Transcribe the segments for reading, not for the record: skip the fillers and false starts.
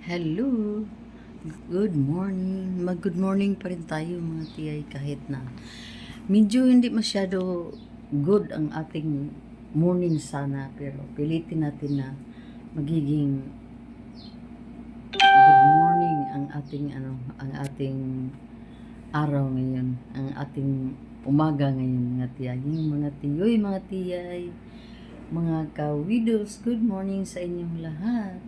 Hello! Good morning. Mag-good morning pa rin tayo mga tiyay kahit na medyo hindi masyado good ang ating morning sana, pero pilitin natin na magiging good morning ang ating araw ngayon, ang ating umaga ngayon mga tiyay. Mga tiyay, mga ka-widows, good morning sa inyong lahat.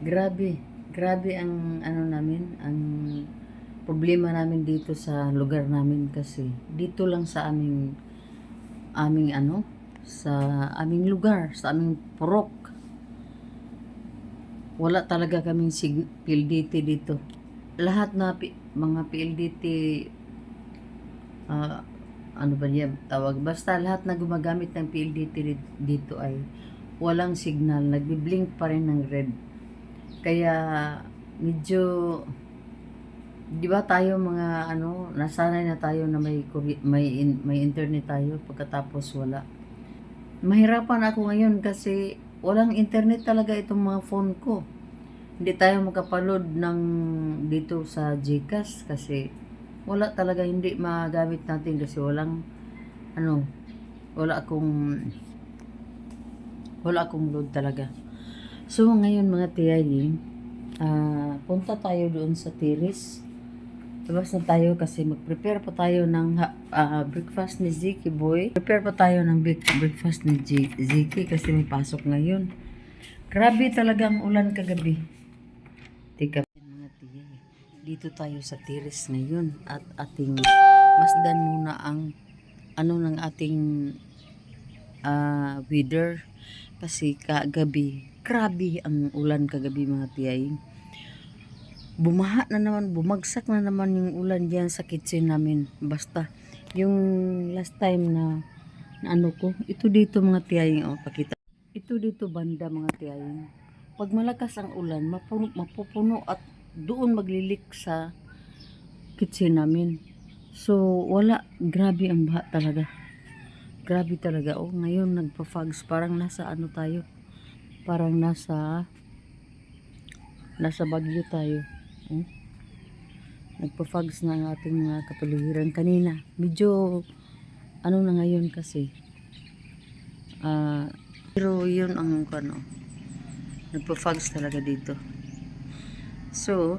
Grabe ang ang problema namin dito sa lugar namin, kasi dito lang sa sa aming lugar, sa aming purok, wala talaga kaming PLDT dito. Lahat na mga PLDT, ano ba niya tawag, basta lahat na gumagamit ng PLDT dito ay walang signal, nagbi-blink pa rin ng red. Kaya medyo, di ba tayo mga nasanay na tayo na may internet tayo, pagkatapos wala. Mahirapan ako ngayon kasi walang internet talaga itong mga phone ko. Hindi tayo makapaload ng dito sa GCash kasi wala talaga, hindi magamit natin kasi wala akong load talaga. So ngayon mga tiyay, punta tayo doon sa terrace. Labas na tayo kasi mag-prepare pa tayo ng breakfast ni Ziki boy. Prepare pa tayo ng breakfast ni Ziki kasi may pasok ngayon. Grabe talaga ang ulan kagabi. Tika mga tiyay, dito tayo sa terrace ngayon at ating masdan muna ang ng ating weather. Kasi kagabi, grabe ang ulan kagabi mga tiyay. Bumagsak na naman yung ulan diyan sa kitchen namin. Basta, yung last time na ito dito mga tiyay, pakita. Ito dito banda mga tiyay. Pag malakas ang ulan, mapupuno at doon maglilik sa kitchen namin. So, grabe ang baha talaga. Grabe talaga. Ngayon nagpa-fogs. Parang nasa tayo. Parang nasa Baguio tayo. Nagpa-fogs na ang ating mga kapaligiran. Kanina, medyo na ngayon kasi. Pero yun ang nagpa-fogs talaga dito. So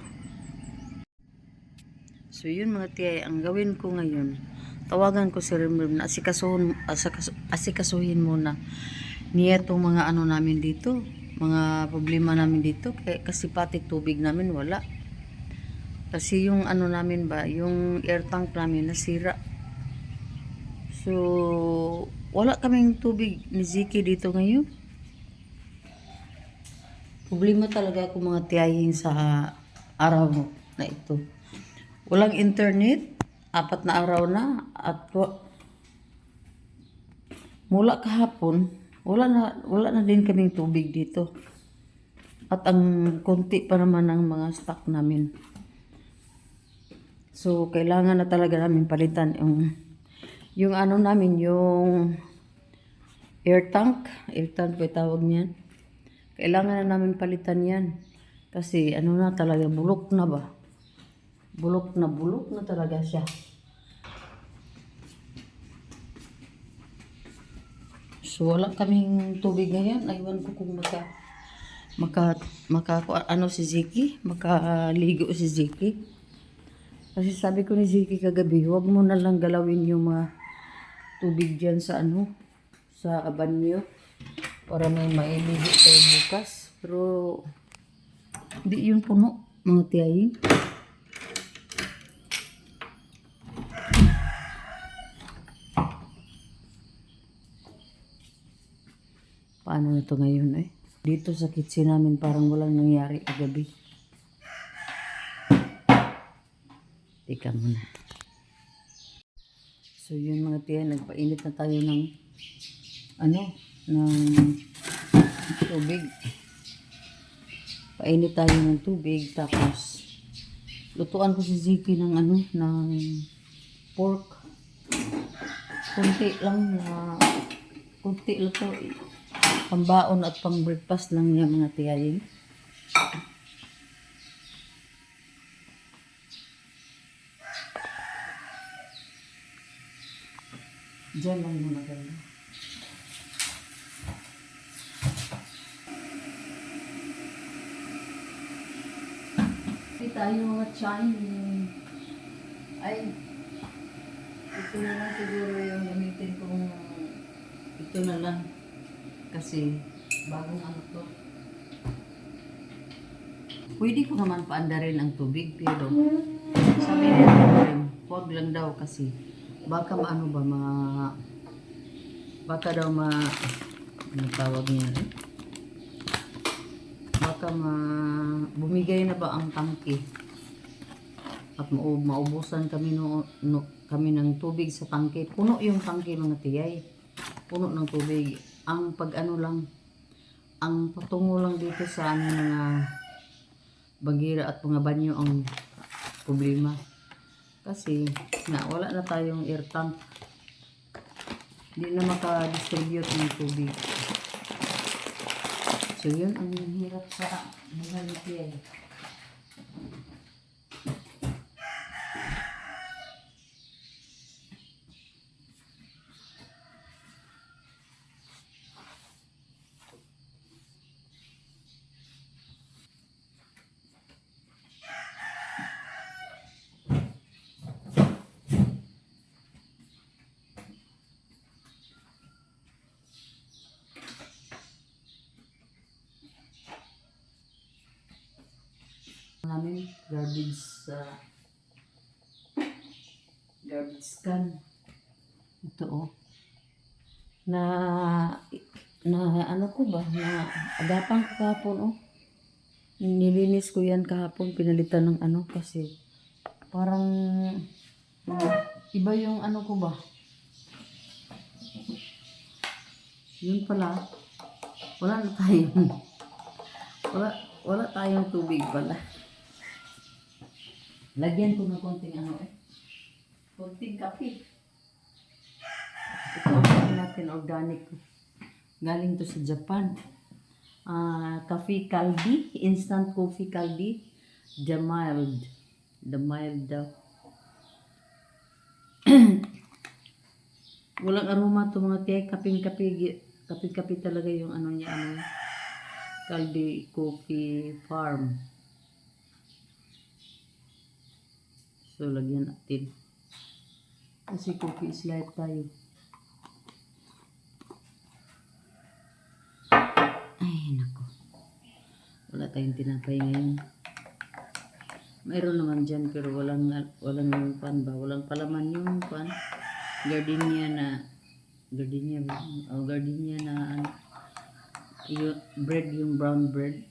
yun mga tiyay, ang gawin ko ngayon, tawagan ko si Rimrim na asikasuhin muna niya itong mga namin dito, mga problema namin dito, kasi pati tubig namin wala. Kasi yung namin ba, yung air tank namin nasira. So wala kaming tubig ni Ziki dito ngayon. Problema talaga ako mga tiyahin sa araw na ito. Walang internet, 4 na araw na, at mula kahapon, wala na din kaming tubig dito. At ang konti pa naman ang mga stock namin. So, kailangan na talaga namin palitan yung namin, yung air tank ba tawag niyan? Kailangan na namin palitan yan. Kasi na talaga, bulok na ba? Bulok na talaga siya. So wala kaming tubig ngayon. Aywan ko kung si Ziki, makaligo si Ziki. Kasi sabi ko ni Ziki kagabi, huwag mo na lang galawin yung mga tubig diyan sa banyo para may mailigo tayo bukas. Pero hindi yun puno mga tiyayin. Paano na to ngayon Dito sa kitchen namin parang walang nangyari kagabi. Teka muna. So yun mga tiyan, nagpainit na tayo ng tubig. Painit tayo ng tubig, tapos lutuan ko si Ziki ng pork. Kunti lang luto. Pambaon at pang breakfast lang niya mga tiyay. Diyan lang muna kayo. Hindi tayo mga Chinese. Ay, ito na lang siguro yung gamitin kong ito na lang. Kasi bagong ano to. Pwede ko naman paandarin ang tubig pero sabi nila huwag lang daw kasi baka maano ba baka daw ano tawag niya baka bumigay na ba ang tangke at maubusan kami kami ng tubig sa tangke. Puno yung tangke mga tiyay, puno ng tubig. Ang pag ano lang, ang patungo lang dito sa aming mga bagira at mga banyo ang problema. Kasi wala na tayong air tank. Hindi na maka-distribute ng tubig. So yun ang hirap sa mga nitiyay. Namin garbage can ito na ano ko ba na agapang ko kahapon nilinis ko yan kahapon, pinalitan ng ano kasi parang iba yung ano ko ba yun pala wala na tayong wala tayong tubig pala. Lagyan ko ng konting konting kape. Ito ang natin organic. Galing to sa Japan. Coffee Caldi, instant coffee Caldi, the mild daw. Walang aroma to mga tiyak, kaping-kape talaga yung ano niya, Caldi Coffee Farm. So, lagyan natin. Kasi coffee is life tayo. Ay, nako. Wala tayong tinapay ngayon. Mayroon naman dyan, pero walang pan ba? Walang palaman yung pan. Gardenia na yung bread, yung brown bread.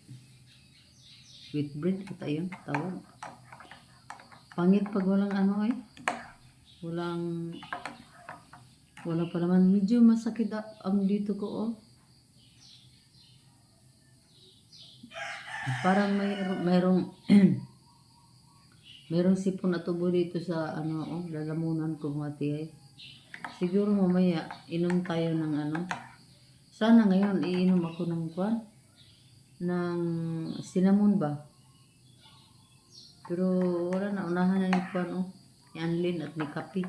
Wheat bread, ito yun, tawag. Pangit pag walang wala pa naman. Medyo masakit ang dito ko parang mayroong sipon na tubo dito sa lalamunan ko mga tiyay. Siguro mamaya inom tayo ng sana ngayon iinom ako ng cinnamon ba. Pero wala na, unahan na yung ni Anlin at ni Kapi.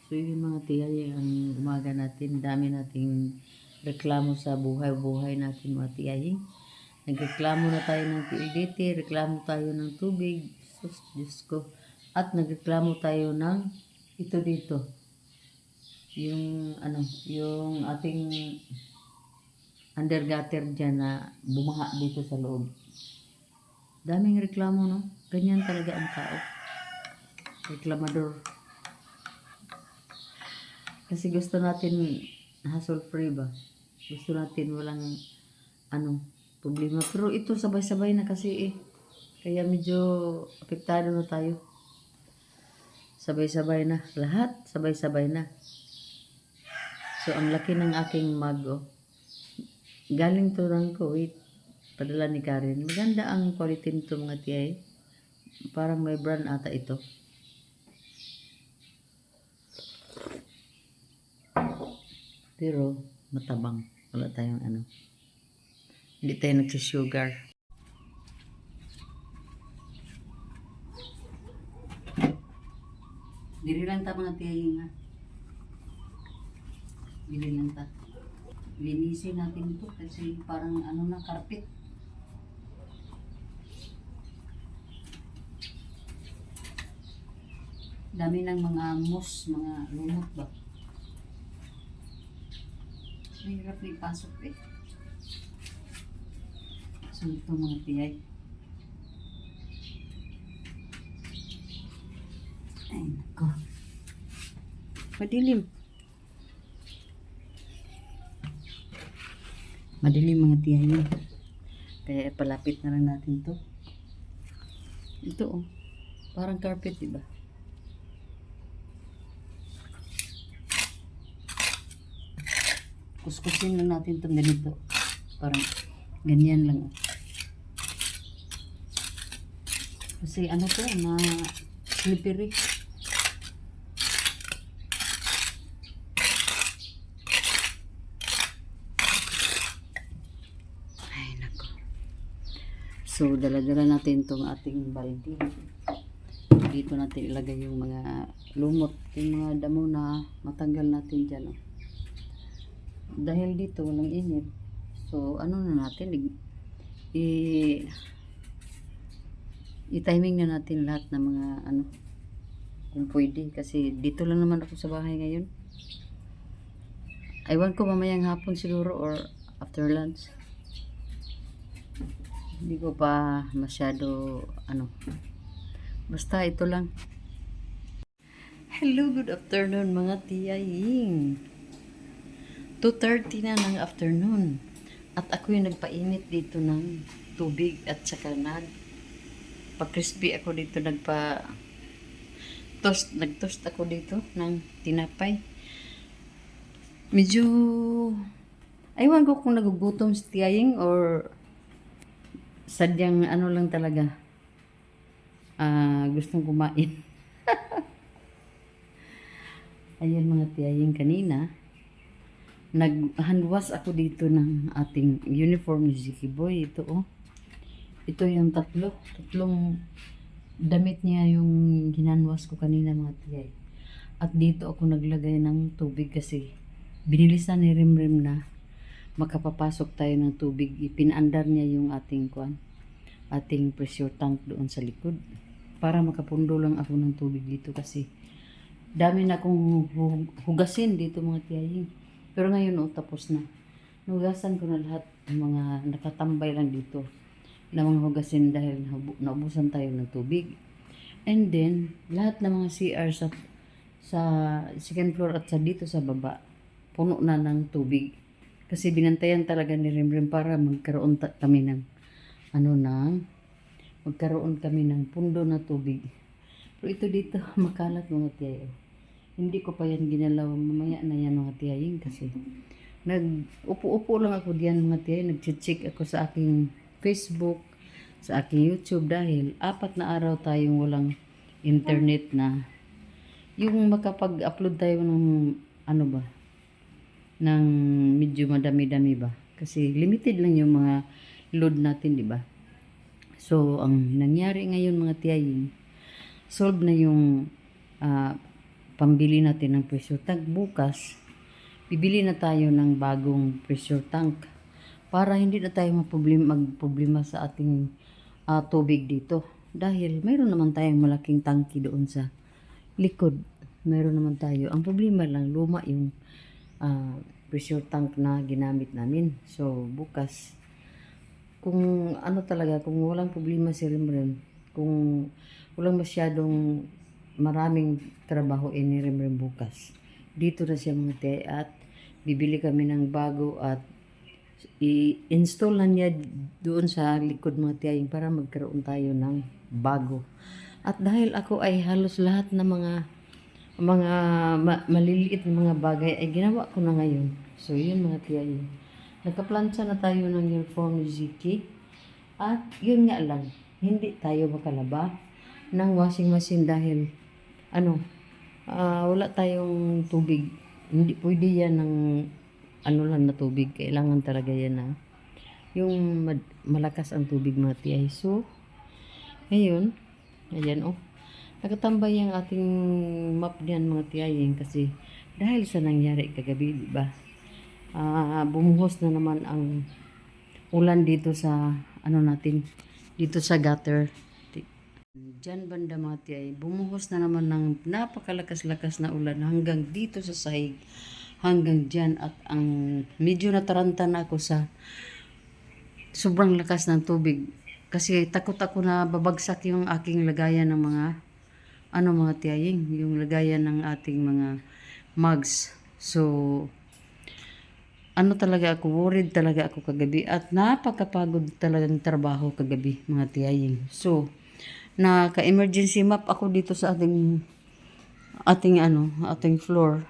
So yun mga tiyay, ang umaga natin, dami nating reklamo sa buhay-buhay natin mga tiyay. Nagreklamo na tayo ng PLDT, reklamo tayo ng tubig, Diyos ko. At nagreklamo tayo ng ito dito. Yung ating undergutter dyan na bumaha dito sa loob. Daming reklamo, no? Ganyan talaga ang tao. Reklamador. Kasi gusto natin hassle free ba? Gusto natin walang problema. Pero ito sabay-sabay na kasi Kaya medyo apektado na tayo. Sabay-sabay na. Lahat sabay-sabay na. So, ang laki ng aking mug, galing to ng Kuwait. Padala ni Karen. Maganda ang quality nito mga tiyay. Parang may brand ata ito. Pero matabang. Wala tayong ano. Hindi tayo nagsi-sugar. Dili lang ta mga tiyahing ha. Dili lang ta. Linisin natin ito kasi parang ano na carpet. Dami ng mga moss, mga lumot ba. Mahirap na ipasok eh. So ito mga tiyay. Ay nako. Madilim. Madilim mga tiyay. Kaya palapit na lang natin to. Ito oh. Parang carpet diba? Kuskusin lang natin itong ganito. Parang ganyan lang. Kasi ano to, na slippery. Ay, nako. So, dala-dala natin itong ating balde. Dito natin ilagay yung mga lumot, yung mga damo na matanggal natin dyan. Oh. Dahil dito walang init, so ano na natin, i-timing na natin lahat ng mga ano, kung pwede, kasi dito lang naman ako sa bahay ngayon. Aywan ko mamayang hapon siguro or after lunch. Hindi ko pa masyado ano, basta ito lang. Hello, good afternoon mga tiyaying. 2:30 na ng afternoon. At ako yung nagpainit dito ng tubig at saka pa-crispy ako dito, nag-toast ako dito ng tinapay. Medyo, aywan ko kung nagugutom si tiyaying or sadyang ano lang talaga, gustong kumain. Ayan mga tiyaying, kanina nag-handwash ako dito ng ating uniform ni Ziki Boy. Ito oh. Ito yung tatlong damit niya yung hinanwash ko kanina mga tiyay. At dito ako naglagay ng tubig kasi binilisan ni Rimrim na makapapasok tayo ng tubig. Ipinaandar niya yung ating pressure tank doon sa likod. Para makapundo lang ako ng tubig dito kasi dami na akong hugasin dito mga tiyay. Pero ngayon, oh, tapos na. Nugasan ko na lahat ng mga nakatambay lang dito na mga hugasin dahil naubusan tayo ng tubig. And then, lahat ng mga CR sa second floor at sa dito sa baba, puno na ng tubig. Kasi binantayan talaga ni Rimrim para magkaroon kami ng magkaroon kami ng pundo na tubig. Pero ito dito, makalat mga tiyayo. Hindi ko pa yan ginalaw, mamaya na yan mga tiyaying kasi nag-upo-upo lang ako diyan mga tiyay, nag-check ako sa aking Facebook, sa aking YouTube dahil 4 na araw tayong walang internet na yung makapag-upload tayo ng ng medyo madami-dami ba kasi limited lang yung mga load natin, di ba? So ang nangyari ngayon mga tiyaying, solve na yung pambili natin ng pressure tank. Bukas, bibili na tayo ng bagong pressure tank para hindi na tayo magproblema sa ating tubig dito. Dahil mayroon naman tayong malaking tangki doon sa likod. Mayroon naman tayo. Ang problema lang, luma yung pressure tank na ginamit namin. So, bukas, kung kung walang problema si Rimrim, kung walang masyadong maraming trabaho ni Rimrim bukas, dito na siya mga tiyay at bibili kami ng bago at i-install na niya doon sa likod mga tiyay para magkaroon tayo ng bago. At dahil ako ay halos lahat ng maliliit na mga bagay ay ginawa ko na ngayon. So yun mga tiyay, nagkaplansya na tayo ng uniform ni Ziki at yun nga lang, hindi tayo makalaba ng washing machine dahil wala tayong tubig. Hindi pwede yan ng ano lang na tubig. Kailangan talaga yan na yung malakas ang tubig mga tiyay. So, ngayon, ayan oh. Nakatambay ang ating map diyan mga tiyay kasi dahil sa nangyari kagabi, di ba? Bumuhos na naman ang ulan dito sa ano natin, dito sa gutter. Diyan banda mga tiyay, bumuhos na naman ng napakalakas-lakas na ulan hanggang dito sa sahig, hanggang dyan, at ang medyo nataranta na ako sa sobrang lakas ng tubig kasi takot ako na babagsak yung aking lagayan ng mga mga tiyaying, yung lagayan ng ating mga mugs. So talaga ako, worried talaga ako kagabi at napakapagod talagang trabaho kagabi mga tiyaying. So naka-emergency map ako dito sa ating floor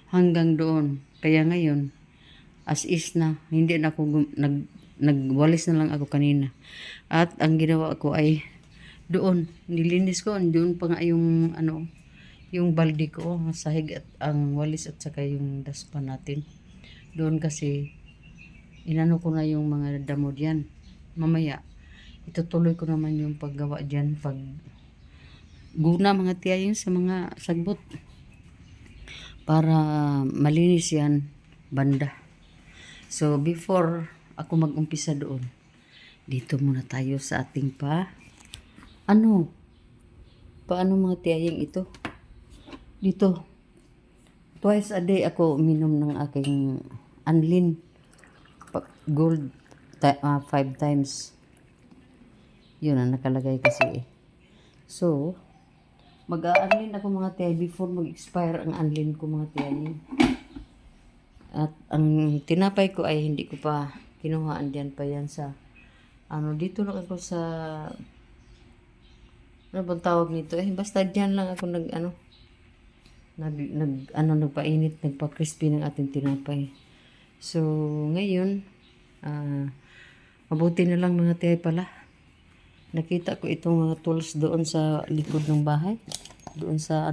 hanggang doon. Kaya ngayon, as is na, hindi na ako nagwalis na lang ako kanina. At ang ginawa ko ay doon, nilinis ko, doon pa nga yung yung balde ko, sahig at ang walis at saka yung daspan natin. Doon kasi inano ko na yung mga damo diyan. Mamaya itutuloy ko naman yung paggawa dyan, pag guna mga tiyayong sa mga sagbot para malinis yan banda. So before ako mag-umpisa doon, dito muna tayo sa ating paano mga tiyayong ito. Dito twice a day ako uminom ng aking Anlin Gold 5 times. Yun ang nakalagay kasi eh. So, mag-a-unlin ako mga tiyay before mag-expire ang unlin ko mga tiyay. At ang tinapay ko ay hindi ko pa kinuhaan diyan pa yan sa dito lang ako sa ano bang tawag nito basta diyan lang ako nagpainit, nagpa-crispy ng ating tinapay. So, ngayon mabuti na lang mga tiyay pala. Nakita ko itong mga tools doon sa likod ng bahay. Doon sa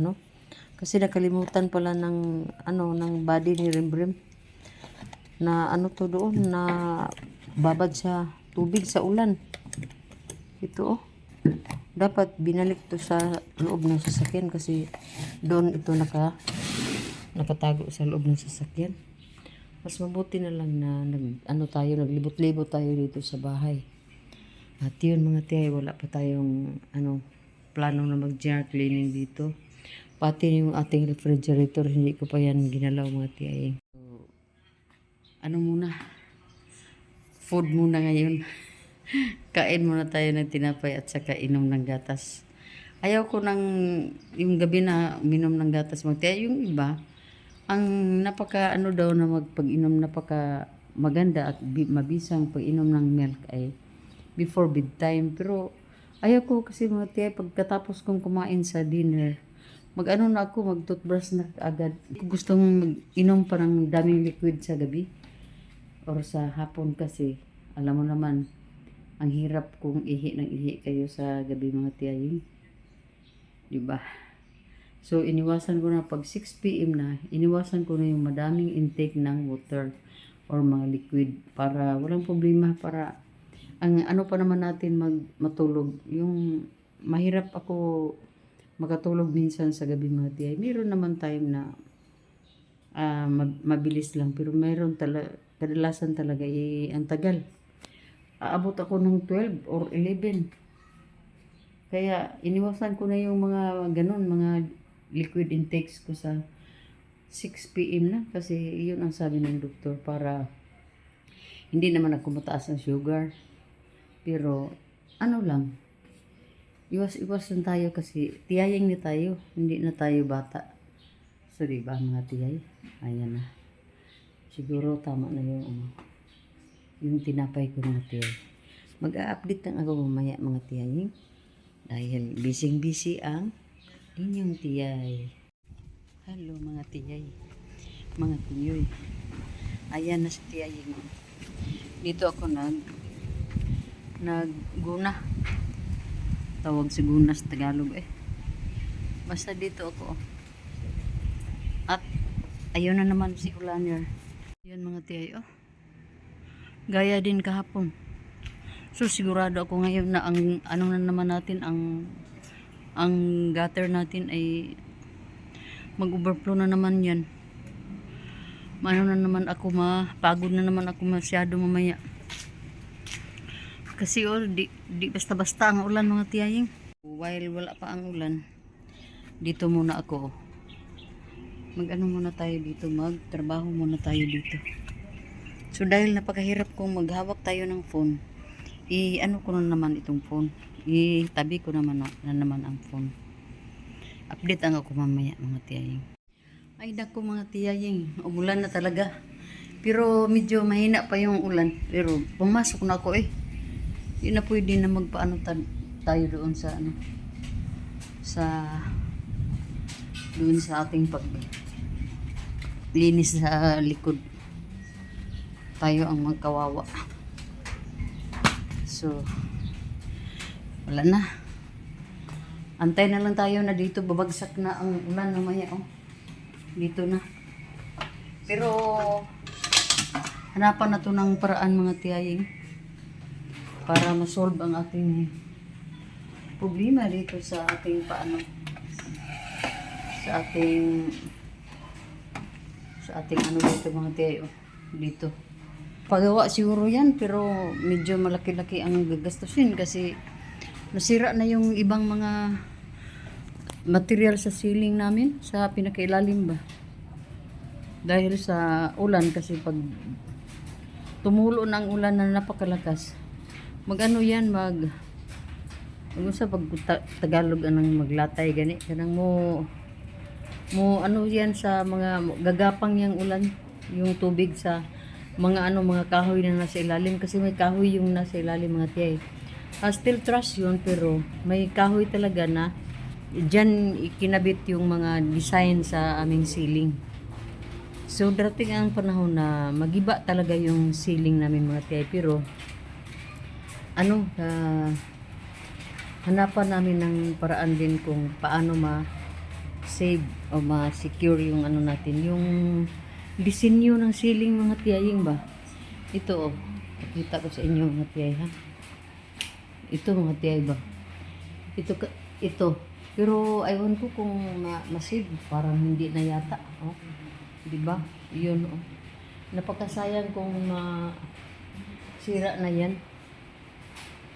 kasi nakalimutan pala ng ng body ni Rembrim. Na to doon na babad sa tubig sa ulan. Ito dapat binalik to sa loob ng sasakyan kasi doon ito nakatago sa loob ng sasakyan. Mas mabuti na lang na naglibot-libot tayo dito sa bahay. At yun mga tiyay, wala pa tayong plano na mag-jar cleaning dito. Pati yung ating refrigerator, hindi ko pa yan ginalaw mga tiyay. So, muna? Food muna ngayon. Kain muna tayo ng tinapay at saka inom ng gatas. Ayaw ko yung gabi na minom ng gatas mga tiyay. Yung iba, ang napaka daw na magpag-inom, napaka maganda at mabisang pag-inom ng milk ay before bedtime. Pero ayaw ko kasi mga tiyay, pagkatapos kong kumain sa dinner, mag-toothbrush na agad. Gusto mong mag-inom pa ng daming liquid sa gabi or sa hapon kasi alam mo naman ang hirap kung ihi kayo sa gabi mga tiyay, diba? So iniwasan ko na pag 6 PM na, iniwasan ko na yung madaming intake ng water or mga liquid para walang problema, para ang pa naman natin matulog. Yung mahirap ako makatulog minsan sa gabi mga tiyay. Meron naman time na mabilis lang, pero mayroon kadalasan talaga ang tagal. Aabot ako ng 12 or 11. Kaya iniwasan ko na yung mga ganun, mga liquid intakes ko sa 6 PM na kasi yun ang sabi ng doktor, para hindi naman ako mataas ang sugar. Pero lang, iwas lang tayo kasi tiyaying na tayo, hindi na tayo bata. So diba mga tiyay, ayan na. Siguro tama na yung tinapay ko mga tiyay. Mag-a-update lang ako mamaya mga tiyay, dahil busy ang inyong tiyay. Hello mga tiyay, mga tiyoy. Ayan na si tiyaying. Dito ako nagguna. Tawag si guna sa Tagalog Basta dito ako. At ayun na naman si Ulaner. Yan mga tiyay, oh. Gaya din kahapon. So sigurado ako ngayon na ang ano na naman natin ang gutter natin ay mag-overflow na naman yan. Ano na naman ako, mapagod na naman ako masyado mamaya. Kasi oh, di basta-basta ang ulan mga tiyaying. While wala pa ang ulan, dito muna ako. Mag-ano muna tayo dito, magtrabaho muna tayo dito. So dahil napakahirap kong maghawak tayo ng phone, ano ko na naman itong phone. Itabi ko naman na naman ang phone. Update ang ako mamaya mga tiyaying. Ay naku mga tiyaying, umulan na talaga. Pero medyo mahina pa yung ulan. Pero pumasok na ako eh. Yun na pwede na magpaano tayo doon sa ano. Doon sa ating paglinis sa likod. Tayo ang magkawawa. So, wala na. Antay na lang tayo na dito babagsak na ang ulan mamaya oh. Dito na. Pero hanapan na to ng paraan mga tiyaying para ma-solve ang ating problema dito sa ating sa ating ano dito mga tiyayo dito. Pagawa siguro yan pero medyo malaki-laki ang gagastusin kasi nasira na yung ibang mga material sa ceiling namin sa pinakailalim ba. Dahil sa ulan kasi pag tumulo ng ulan na napakalakas, magano yan sa pag Tagalog anang maglatay gani kanang mo ano yan sa mga gagapang yang ulan yung tubig sa mga mga kahoy na nasa ilalim kasi may kahoy yung nasa ilalim mga tiyay. Still trash yun pero may kahoy talaga na dyan ikinabit yung mga design sa aming ceiling. So darating ang panahon na magiba talaga yung ceiling namin mga tiyay pero hanapan namin ng paraan din kung paano ma-save o ma-secure yung natin, yung disenyo ng ceiling mga tiyaying ba. Ito oh, pakita ko sa inyo mga tiyay ha. Ito mga tiyay ba. Ito. Pero aywan ko kung ma-save, parang hindi na yata. Oh. 'Di ba? 'Yun oh. Napakasayang kung sira na 'yan.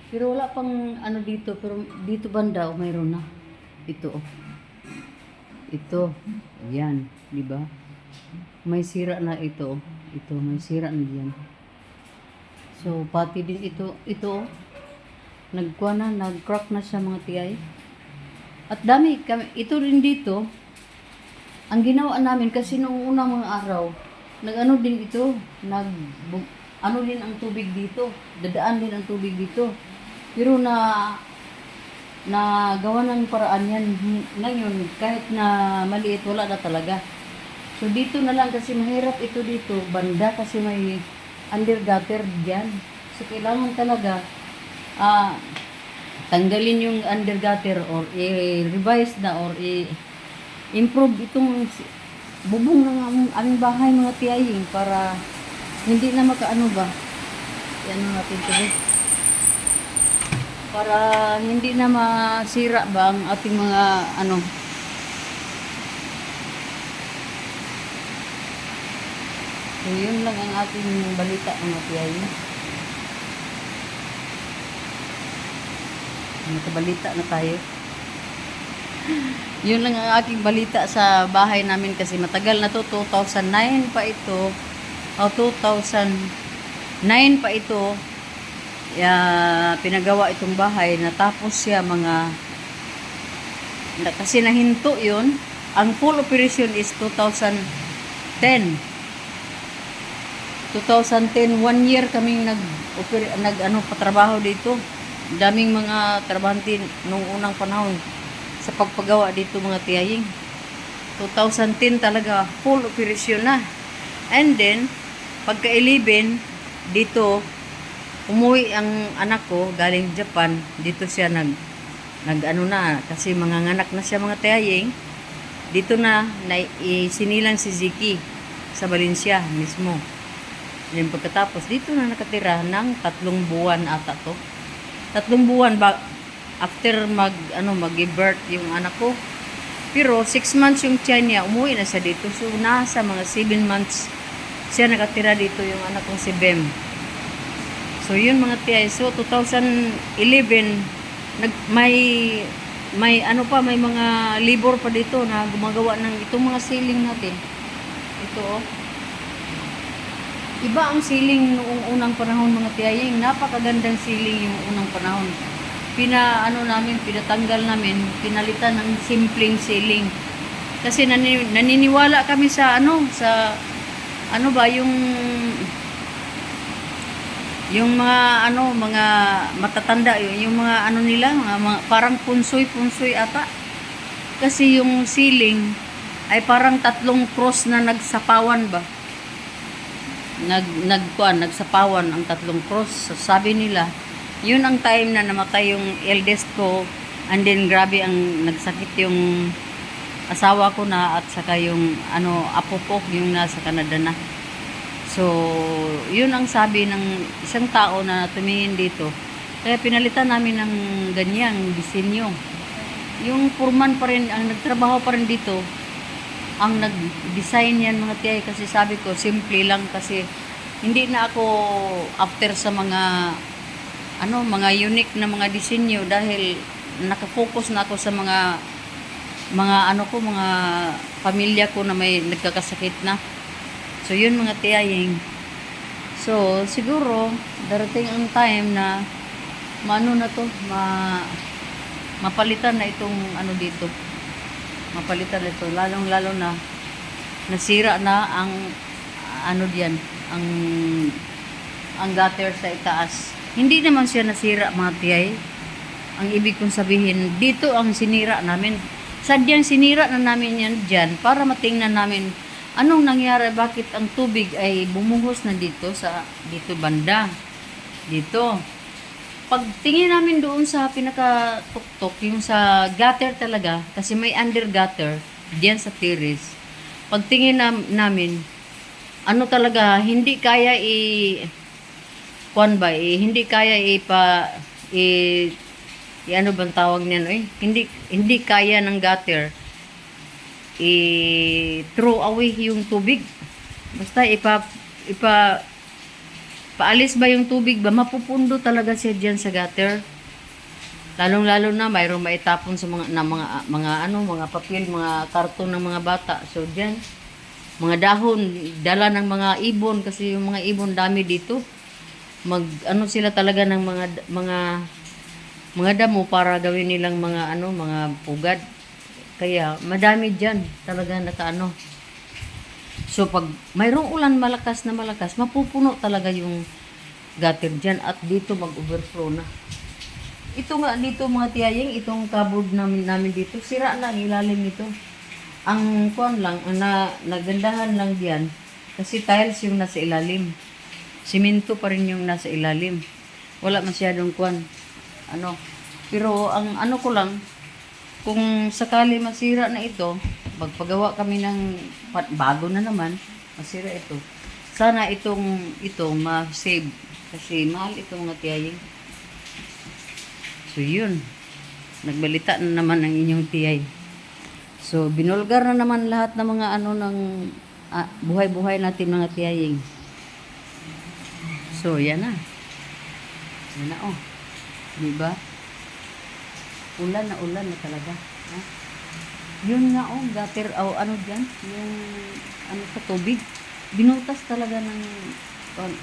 Pero wala pang dito, pero dito banda oh, mayroon na. Ito oh. Ito. Yan, 'di ba? May sira na ito. Ito may sira na diyan. So pati din ito oh. Nag-crack na siya mga tiyay. At dami kami, ito rin dito. Ang ginawa namin kasi noong unang mga araw, din ito, din ang tubig dito. Dadaan din ang tubig dito. Pero na gawa ng paraan yan. Ngayon, kahit na maliit, wala na talaga. So dito na lang kasi mahirap ito dito. Banda kasi may under gutter dyan. So kailangan talaga tanggalin yung under gutter or i-revise na or i-improve itong bubong ng aming bahay mga tiyaying para hindi na makaano ba. Yan natin ito. Para hindi na masira ba ang ating mga So yun lang ang ating balita mga tiyaying. Nakabalita na tayo. Yun lang ang aking balita sa bahay namin kasi matagal na to. 2009 pa ito. 2009 pa ito. Pinagawa itong bahay. Natapos siya kasi nahinto yun. Ang full operation is 2010. 2010, 1 year kaming patrabaho dito. Daming mga trabahante nung unang panahon sa pagpagawa dito mga tiyaying. 2010 talaga full operation na. And then pagka-11 dito umuwi ang anak ko galing Japan. Dito siya na kasi manganganak na siya mga tiyaying. Dito na isinilang si Ziki sa Valencia mismo. Then pagkatapos, dito na nakatira ng 3 buwan ata to. 3 buwan ba, after mag-birth yung anak ko. Pero 6 months yung tiyan niya, umuwi na siya dito. So, nasa mga 7 months siya nakatira dito yung anak kong si Bem. So, yun mga tiyay. So, 2011, may mga labor pa dito na gumagawa ng itong mga ceiling natin. Ito, oh. Iba ang ceiling noong unang panahon mga tiyay. Napakagandang ceiling yung unang panahon. Pinatanggal namin, pinalitan ng simpleng ceiling. Kasi naniniwala kami sa yung mga matatanda, yung mga nila, mga parang punsoy ata. Kasi yung ceiling ay parang 3 cross na nagsapawan ba. Nagsapawan ang 3 cross. So, sabi nila, yun ang time na namatay yung eldest ko, and then grabe ang nagsakit yung asawa ko na, at saka yung apo ko, yung nasa Canada na. So, yun ang sabi ng isang tao na tumingin dito. Kaya pinalitan namin ng ganyang disenyo. Yung foreman pa rin, ang nagtrabaho pa rin dito, ang nag-design yan mga tiyay. Kasi sabi ko, simple lang, kasi hindi na ako after sa mga unique na mga disenyo, dahil nakafocus na ako sa mga pamilya ko na may nagkakasakit na. So, yun mga tiyaying. So, siguro, darating ang time na mapalitan na itong dito. Mapalitan na ito. Lalong-lalo na nasira na ang ang gutter sa itaas. Hindi naman siya nasira mga tiyay. Ang ibig kong sabihin, dito ang sinira namin. Sadyang sinira na namin yan dyan para matingnan namin anong nangyari, bakit ang tubig ay bumuhos na dito banda. Dito. Pagtingin namin doon sa pinakatuktok, yung sa gutter talaga, kasi may under gutter diyan sa terrace. Pagtingin namin, talaga, hindi kaya hindi kaya ano bang tawag niyan, hindi kaya ng gutter throw away yung tubig. Basta paalis ba yung tubig ba, mapupundo talaga siya diyan sa gutter. Lalong-lalo na mayroong maitapon sa mga papel, mga karton ng mga bata. So diyan, mga dahon, dala ng mga ibon, kasi yung mga ibon dami dito. Sila talaga ng mga damo para gawin nilang mga pugad. Kaya madami diyan talaga So pag mayroong ulan malakas, mapupuno talaga yung gutter diyan, at dito mag-overflow na. Ito nga dito mga tiyaying, itong cupboard namin dito, sira na ang ilalim nito. Ang nagandahan lang diyan kasi tiles yung nasa ilalim. Simento pa rin yung nasa ilalim. Wala masyadong Pero ang ko lang, kung sakali masira na ito, magpagawa kami ng bago na naman, masira ito. Sana ito ma-save, kasi mahal itong mga tiyaying. So yun, nagbalita na naman ang inyong tiyay. So binulgar na naman lahat ng mga buhay-buhay natin mga tiyaying. So yan na. Yan na diba? Ulan na talaga. Ha? Yun nga gutter dyan, yung sa tubig. Binutas talaga ng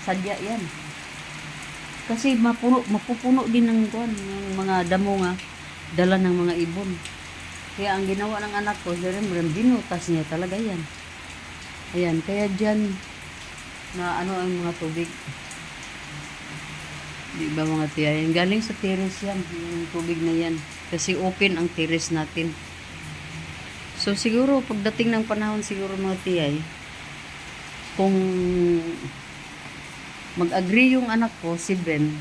sadya yan. Kasi mapupuno din ng mga damo nga, dala ng mga ibon. Kaya ang ginawa ng anak ko, binutas niya talaga yan. Ayan, kaya dyan na ang mga tubig. Di ba mga tiyay? Galing sa terrace yan, yung tubig na yan. Kasi open ang terrace natin. So siguro pagdating ng panahon siguro mga tiyay, kung mag-agree yung anak ko si Ben,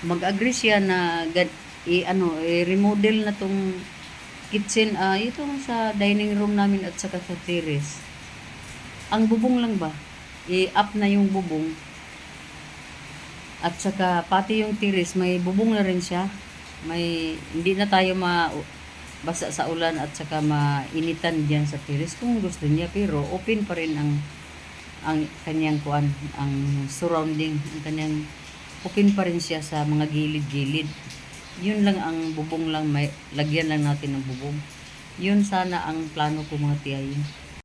mag-agree siya na remodel na tong kitchen, ito sa dining room namin at saka sa terrace. Ang bubong lang ba? i-up na yung bubong. At saka pati yung tiris, may bubong na rin siya. Hindi na tayo basa sa ulan at saka mainitan diyan sa tiris kung gusto niya, pero open pa rin ang kanyang kuan, ang surrounding, ang kanyang open pa rin siya sa mga gilid-gilid. Yun lang ang bubong lang, may lagyan lang natin ng bubong. Yun sana ang plano ko mga tiyayin.